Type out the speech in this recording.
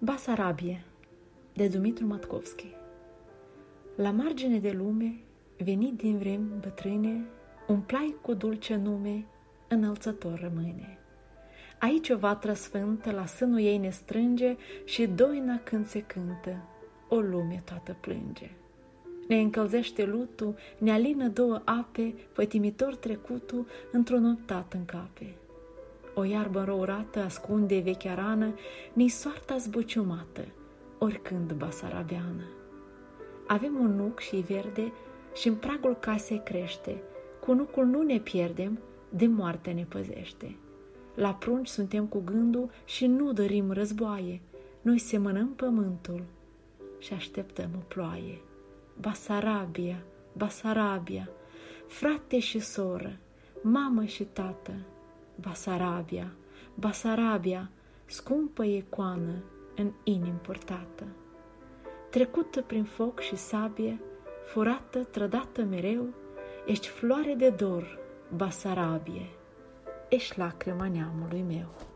Basarabie, de Dumitru Matkovski. La margine de lume, venit din vremi bătrâne, un plai cu dulce nume, înălțător rămâne. Aici o vatră sfântă la sânul ei ne strânge și doina când se cântă, o lume toată plânge. Ne încălzește lutul, ne alină două ape, pătimitor trecutul într-o noptat în cape. O iarbă înrourată ascunde vechea rană, ni soarta zbuciumată, oricând basarabeană. Avem un nuc și verde și în pragul casei crește, cu nucul nu ne pierdem, de moarte ne păzește. La prunci suntem cu gândul și nu dorim războaie, noi semănăm pământul și așteptăm o ploaie. Basarabia, Basarabia, frate și soră, mamă și tată, Basarabia, Basarabia, scumpă icoană în inim purtată. Trecută prin foc și sabie, furată, trădată mereu, ești floare de dor, Basarabie, ești lacrima neamului meu.